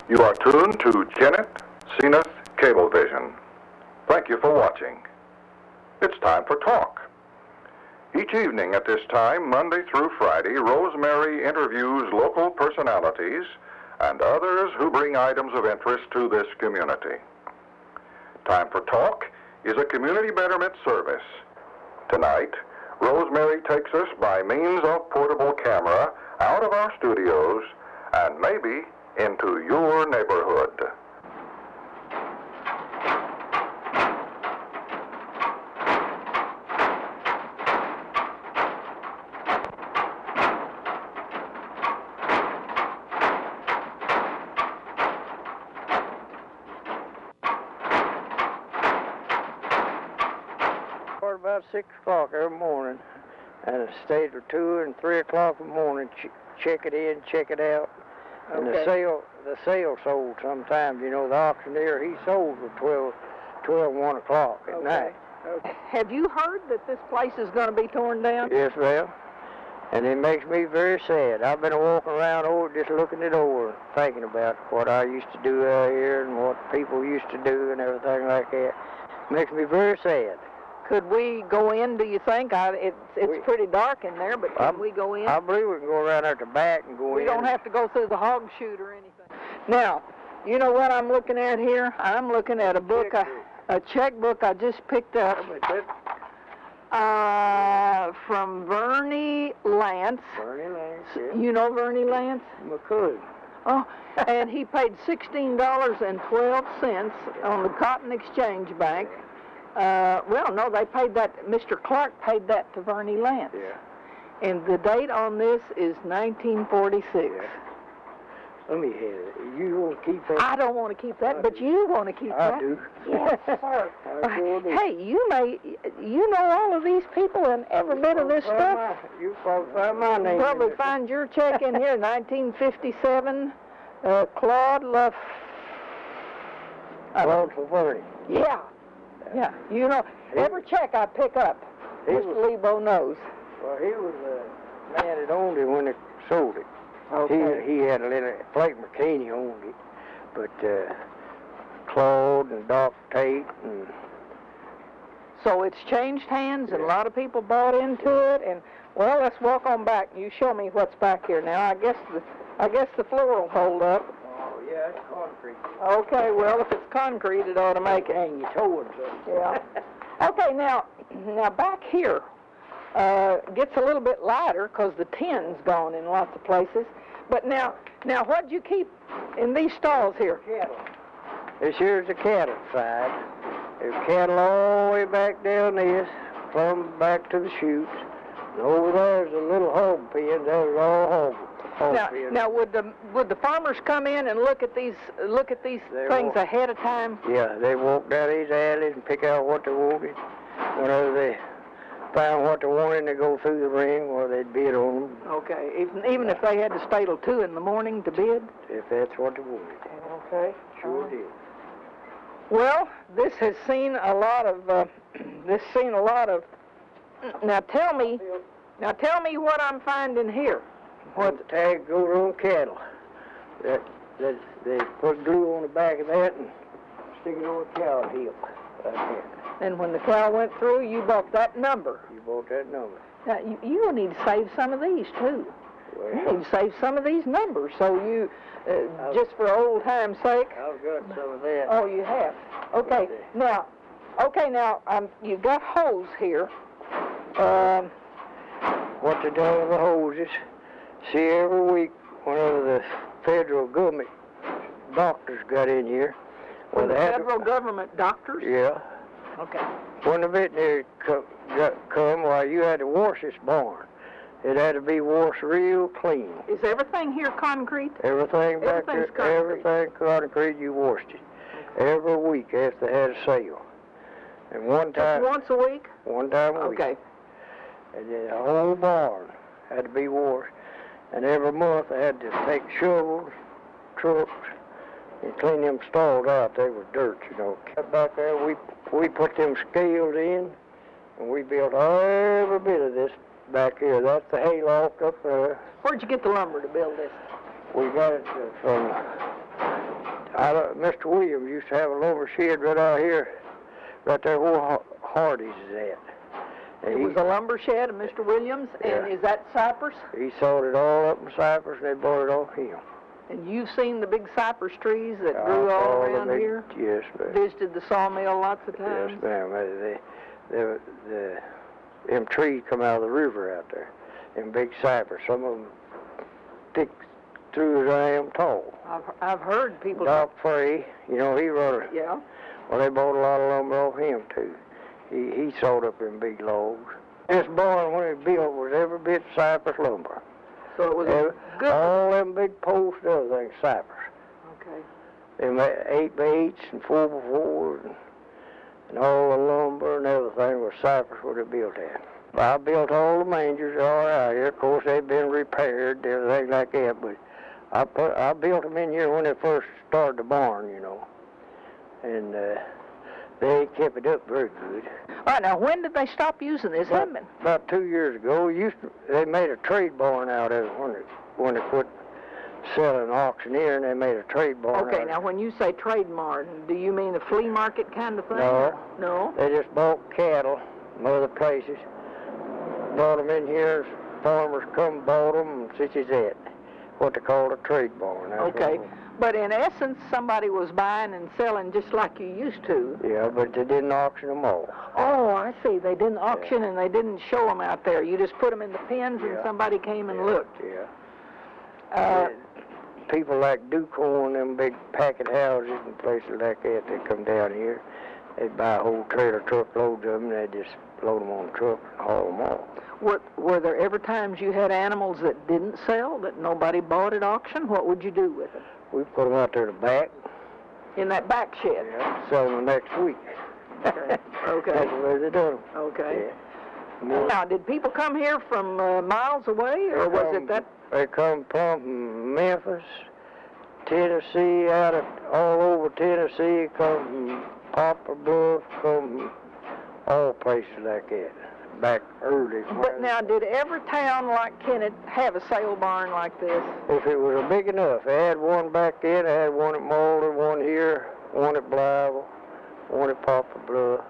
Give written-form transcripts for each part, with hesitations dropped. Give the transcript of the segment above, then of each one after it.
You are tuned to Janet Zenith Cablevision. Thank you for watching. It's time for talk. Each evening at this time, Monday through Friday, Rosemary interviews local personalities and others who bring items of interest to this community. Time for Talk is a community betterment service. Tonight, Rosemary takes us by means of portable camera out of our studios and maybe into your neighborhood. About 6 o'clock every morning, and it stayed till 2 and 3 o'clock in the morning. Check it in, check it out, and Okay. the sale sold sometimes. You know, the auctioneer, he sold for 1 o'clock at night. Okay. Have you heard that this place is going to be torn down? Yes, well, and it makes me very sad. I've been walking around over, just looking it over, thinking about what I used to do out here and what people used to do and everything like that. Makes me very sad. Could we go in, do you think? It's pretty dark in there, but can we go in? I believe we can go around there at the back and go in. We don't have to go through the hog chute or anything. Now, you know what I'm looking at here? I'm looking at a book, a checkbook I just picked up from Vernie Lance. Vernie Lance, yeah. You know Vernie Lance? McCoy. Oh, and he paid $16.12 on the Cotton Exchange Bank. Well, no, they paid that. Mr. Clark paid that to Vernie Lance. Yeah. And the date on this is 1946. Yeah. Let me have it. You want to keep that? I don't want to keep that, but you want to keep that. I do. Yes, sir. I sure do. Hey, you know all of these people and every bit of this stuff. You probably find my name. Probably find your check in here, 1957, Claude Laf. Claude for Vernie. Yeah. Yeah, you know, every check I pick up, Mr. Lebo knows. Well, he was the man that owned it when they sold it. Okay. He had a little, Blake McKinney owned it, but Claude and Doc Tate and... So it's changed hands, and a lot of people bought into it, and, well, let's walk on back. You show me what's back here now. I guess the floor will hold up. Oh, yeah, it's concrete. Okay, well, if it's concrete, it ought to make it. Hang your toe and something. Yeah. Okay, now back here gets a little bit lighter because the tin's gone in lots of places. But now what'd you keep in these stalls here? Cattle. This here's the cattle side. There's cattle all the way back down this, plumb back to the chutes. And over there's a little hog pen. There's all hog pens. Now would the farmers come in and look at these things ahead of time? Yeah, they walk down these alleys and pick out what they wanted. Whenever they found what they wanted, they go through the ring where they'd bid on them. Okay, even if they had to stay till 2 in the morning to bid? If that's what they wanted. Okay. Sure did. Well, this has seen a lot of. Now tell me what I'm finding here. What the tag goes on cattle. They put glue on the back of that and stick it on the cow heel. Right there. And when the cow went through, you bought that number. You bought that number. Now, you will need to save some of these, too. Well, You need to save some of these numbers, so you, just for old time's sake. I've got some of that. Oh, you have? Okay, now, you've got hose here. What they done with the hoses, see every week whenever the federal government doctors got in here. Well, the federal government doctors? Yeah. Okay. When the veterinary come, well, you had to wash this barn. It had to be washed real clean. Is everything here concrete? Everything back there, Everything's concrete. everything concrete, you washed it. Every week after they had a sale. And one time... Just once a week? One time a week. Okay. And then the whole barn had to be washed. And every month they had to take shovels, trucks, and clean them stalls out. They were dirt, you know. Back there, we put them scales in, and we built every bit of this back here. That's the hayloft up there. Where'd you get the lumber to build this? We got it from Mr. Williams used to have a lumber shed right out here, right there where Hardy's is at. And It was a lumber shed of Mr. Williams, and Yeah. is that cypress? He sold it all up in Cypress, and they bought it off him. And you've seen the big cypress trees that grew all around here? Yes, ma'am. Visited the sawmill lots of times? Yes, ma'am. Them trees come out of the river out there, them big cypress. Some of them thick through as I am tall. I've heard people... Doc Frey, you know, he wrote a... Yeah? Well, they bought a lot of lumber off him, too. He sold up them big logs. This barn, when it built, was every bit cypress lumber. So it was a good... All them big posts and everything, cypress. Okay. Them 8x8s and 4x4s and all the lumber and everything was cypress where they built at. I built all the mangers all out here. Of course, they've been repaired, everything like that, but I built them in here when they first started the barn, you know. And they kept it up very good. All right, now, when did they stop using this? About 2 years ago, they made a trade barn out of it when they quit selling auctioneer, and they made a trade barn. Okay, now, when you say trade barn, do you mean a flea market kind of thing? No. No? They just bought cattle from other places, brought them in here, farmers come bought them, and such as that. What they call a trade barn. That's Okay, what but in essence, somebody was buying and selling just like you used to. yeah, but they didn't auction them all. Oh, I see. They didn't auction and they didn't show them out there. You just put them in the pens and somebody came and looked. Yeah. People like Duco, them big packet houses and places like that, they come down here. They'd buy a whole trailer truckloads of them, and they'd just load them on the truck and haul them off. Were there ever times you had animals that didn't sell, that nobody bought at auction? What would you do with them? We put them out there to back. In that back shed? Yeah. Sell them next week. Okay. That's the way they do them. Okay. Yeah. Now, did people come here from miles away, or was it that? They come from Memphis, Tennessee, all over Tennessee, come from Poplar Bluff, come from all places like that, back early. But now, did every town like Kennett have a sale barn like this? If it was big enough, they had one back then, they had one at Mulder, one here, one at Blyville, one at Poplar Bluff.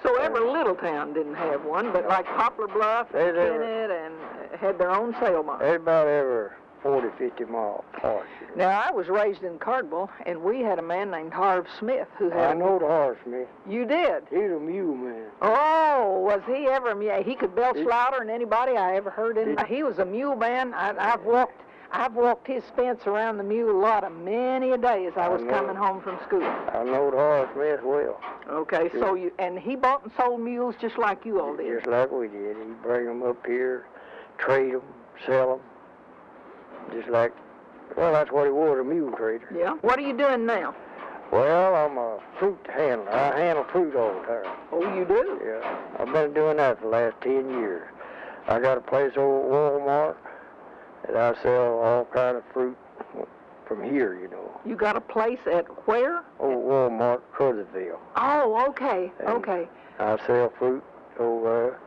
So every little town didn't have one, but like Poplar Bluff and Kennett and had their own sale barn. They're about every 40, 50 miles apart. Now, I was raised in Cardwell, and we had a man named Harv Smith who had... I know the horse, man. You did? He's a mule man. Oh, was he ever... Yeah, he could belch louder than anybody I ever heard in... He was a mule man. I've walked his fence around the mule lot many a day as I was coming home from school. I know the horse Smith well. Okay, so and he bought and sold mules just like you all did? Just like we did. He'd bring them up here, trade them, sell them. Just like, well, that's what he was, a mule trader. Yeah. What are you doing now? Well, I'm a fruit handler. I handle fruit all the time. Oh, you do? Yeah. I've been doing that for the last 10 years. I got a place over at Walmart that I sell all kind of fruit from here, you know. You got a place at where? Over at Walmart, Cruthersville. Oh, okay, okay. I sell fruit over there.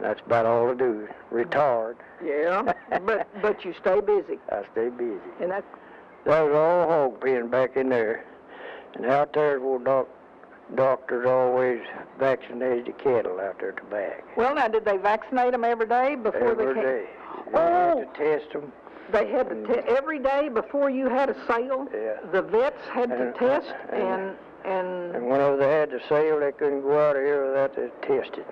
That's about all I do. Retired. Yeah, but you stay busy. I stay busy. And that was all hog pen back in there. And out there's where doctors always vaccinated the cattle out there to back. Well, now, did they vaccinate them every day before they came? Every day. They Oh! had to test them. They had to every day before you had a sale? Yeah. The vets had to test and... And whenever they had the sale, they couldn't go out of here without they tested.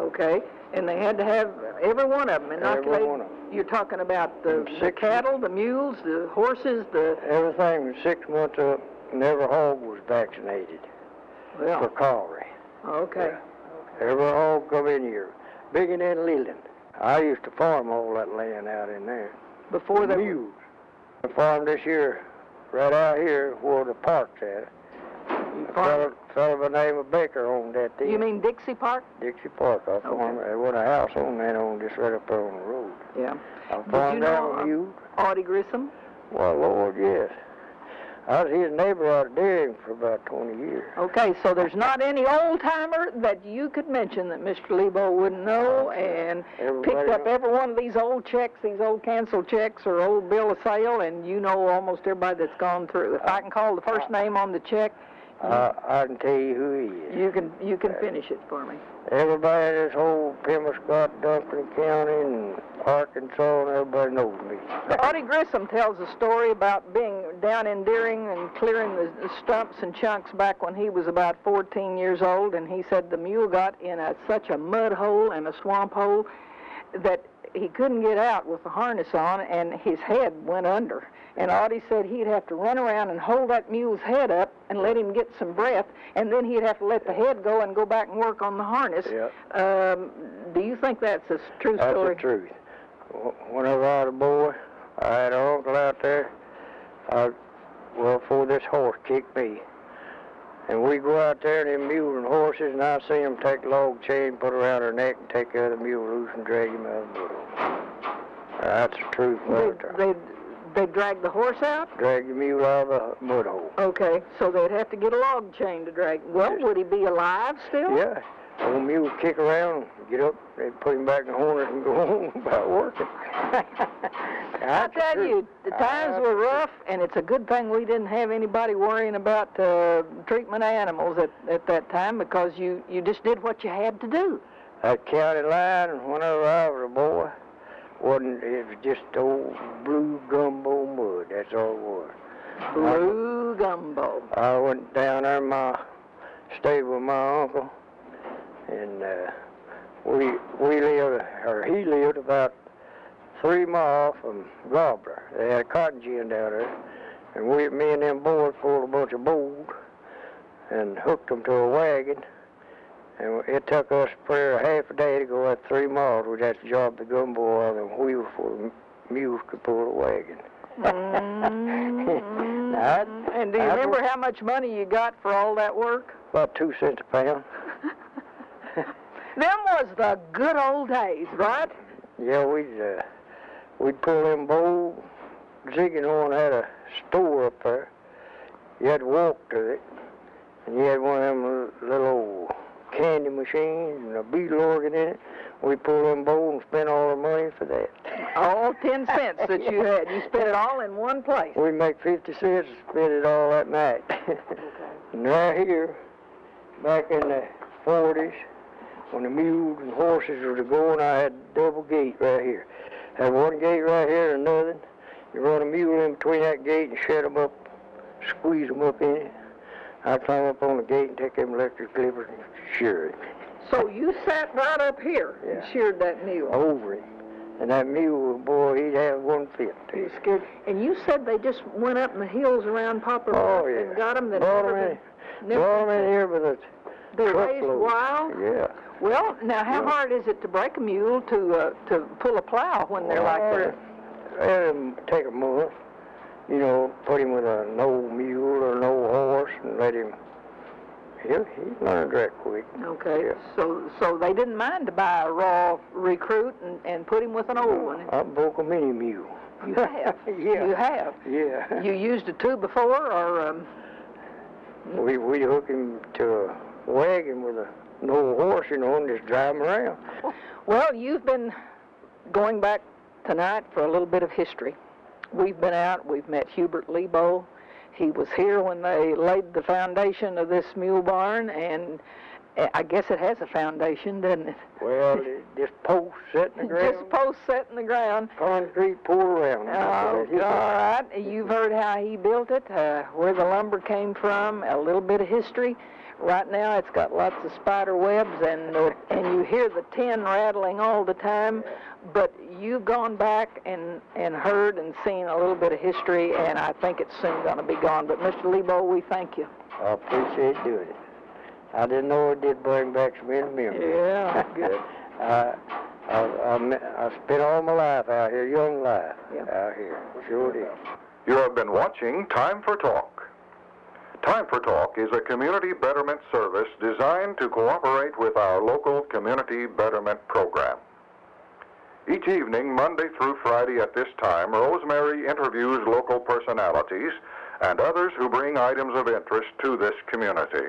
Okay. And they had to have every one of them inoculated. Every one of them. You're talking about the cattle, the mules, the horses, the... Everything was 6 months up, and every hog was vaccinated for cholera. Okay. Every hog come in here, bigger than Leland. I used to farm all that land out in there. Before they... Mules. I farmed this year, right out here where the park's at. A fellow by the name of Baker owned that thing. You mean Dixie Park? Dixie Park. I farmed. There was a house on that just right up there on the road. Yeah. I farmed down with mules. Audie Grissom? Well, Lord, yes. I was his neighbor out of Deering for about 20 years. Okay, so there's not any old-timer that you could mention that Mr. Lebo wouldn't know and picked up every one of these old checks, these old canceled checks or old bill of sale, and you know almost everybody that's gone through. If I can call the first name on the check, I can tell you who he is. You can finish it for me. Everybody in this whole Pembroke, Duncan County, and Arkansas, and everybody knows me. Artie Grissom tells a story about being down in Deering and clearing the stumps and chunks back when he was about 14 years old, and he said the mule got in such a mud hole and a swamp hole that he couldn't get out with the harness on, and his head went under. And Artie said he'd have to run around and hold that mule's head up and let him get some breath, and then he'd have to let the head go and go back and work on the harness. Yeah. Do you think that's a true story? That's the truth. Whenever I was a boy, I had an uncle out there, before this horse kicked me. And we go out there, and them mules and horses, and I see them take a log chain, put it around her neck, and take the other mule loose and drag him out of the mud. That's the truth. They'd drag the horse out? Drag the mule out of the mud hole. Okay, so they'd have to get a log chain to drag. Well, would he be alive still? Yeah. Old mule would kick around, get up, they'd put him back in the harness and go home about working. I tell you, the times were rough, and it's a good thing we didn't have anybody worrying about treatment of animals at that time, because you just did what you had to do. That county line, whenever I was a boy, it was just old blue gumbo mud. That's all it was. Blue gumbo. I went down there, stayed with my uncle, and he lived about 3 miles from Gobbler. They had a cotton gin down there, and me and them boys pulled a bunch of bones and hooked them to a wagon. And it took us for half a day to go that 3 miles. We'd have to job the gumbo out of the wheel before the mules could pull the wagon. And do you remember how much money you got for all that work? About 2 cents a pound. Them was the good old days, right? Yeah, we'd pull them bowls. Ziggin had a store up there. You had to walk to it, and you had one of them little old candy machines and a beetle organ in it. We pull them bowls and spend all our money for that. All 10 cents that you had. You spent it all in one place. We make 50 cents and spend it all that night. And right here, back in the 40s, when the mules and horses were going, I had a double gate right here. Had one gate right here and another. You run a mule in between that gate and shut them up, squeeze them up in it. I'd climb up on the gate and take them electric clippers and shear it. So you sat right up here and sheared that mule? Over it. And that mule, boy, he'd have 1 fit. He was scared. And you said they just went up in the hills around Poplar Bluff and got them? Brought them in here with a They raised wild? Yeah. Well, now how hard is it to break a mule to pull a plow when they're like that? It'll take a month. You know, put him with an old mule or an old horse and let him. He'll learn that quick. Okay. Yeah. So they didn't mind to buy a raw recruit and put him with an old one. I broke a mini mule. You have? Yeah. You have? Yeah. You used it too before, or? We hook him to a wagon with an old horse, you know, and just drive him around. Well, you've been going back tonight for a little bit of history. We've been out, we've met Hubert Lebo. He was here when they laid the foundation of this mule barn, and I guess it has a foundation, doesn't it? Well, just posts set in the ground. Just posts set in the ground. Concrete poured around. Oh, all right. You've heard how he built it, where the lumber came from, a little bit of history. Right now it's got lots of spider webs, and you hear the tin rattling all the time. But you've gone back and heard and seen a little bit of history, and I think it's soon going to be gone. But Mr. Lebo, we thank you. I appreciate doing it. I didn't know it did bring back some memories. Yeah, good. I spent all my life out here, young life, out here. Sure did. You have been watching Time for Talk. Time for Talk is a community betterment service designed to cooperate with our local community betterment program. Each evening, Monday through Friday at this time, Rosemary interviews local personalities and others who bring items of interest to this community.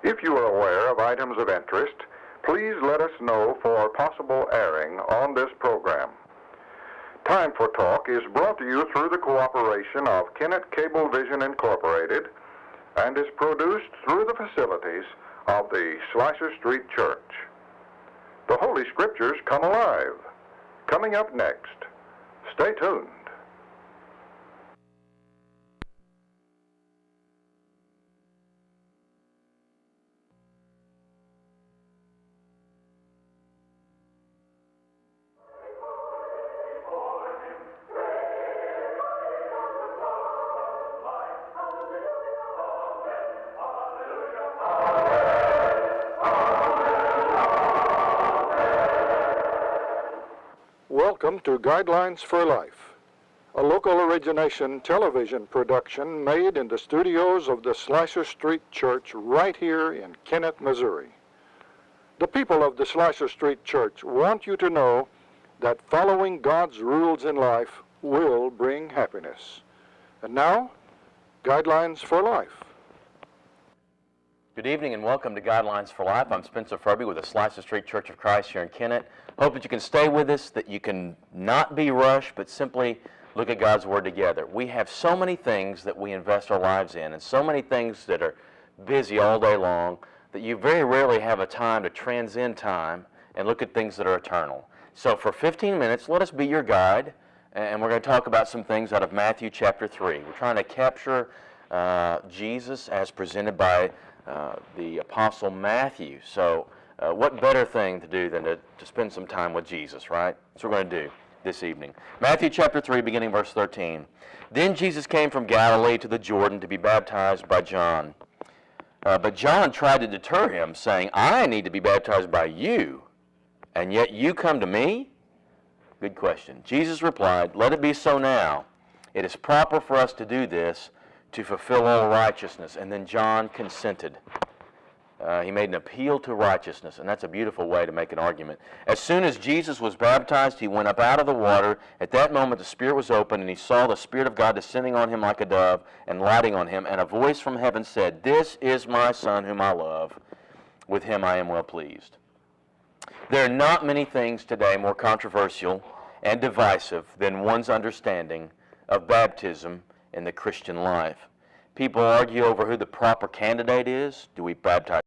If you are aware of items of interest, please let us know for possible airing on this program. Time for Talk is brought to you through the cooperation of Kennett Cablevision Incorporated and is produced through the facilities of the Slicer Street Church. The Holy Scriptures come alive. Coming up next. Stay tuned. Welcome to Guidelines for Life, a local origination television production made in the studios of the Slicer Street Church right here in Kennett, Missouri. The people of the Slicer Street Church want you to know that following God's rules in life will bring happiness. And now, Guidelines for Life. Good evening and welcome to Guidelines for Life. I'm Spencer Furby with the Slicer Street Church of Christ here in Kennett. Hope that you can stay with us, that you can not be rushed, but simply look at God's Word together. We have so many things that we invest our lives in and so many things that are busy all day long that you very rarely have a time to transcend time and look at things that are eternal. So for 15 minutes, let us be your guide, and we're going to talk about some things out of Matthew chapter 3. We're trying to capture Jesus as presented by the Apostle Matthew. So what better thing to do than to spend some time with Jesus, right? That's what we're going to do this evening. Matthew chapter 3, beginning verse 13. Then Jesus came from Galilee to the Jordan to be baptized by John. But John tried to deter him, saying, I need to be baptized by you, and yet you come to me? Good question. Jesus replied, let it be so now. It is proper for us to do this to fulfill all righteousness. And then John consented. He made an appeal to righteousness, and that's a beautiful way to make an argument. As soon as Jesus was baptized, he went up out of the water. At that moment, the Spirit was opened, and he saw the Spirit of God descending on him like a dove and lighting on him. And a voice from heaven said, This is my Son whom I love. With him I am well pleased. There are not many things today more controversial and divisive than one's understanding of baptism in the Christian life. People argue over who the proper candidate is. Do we baptize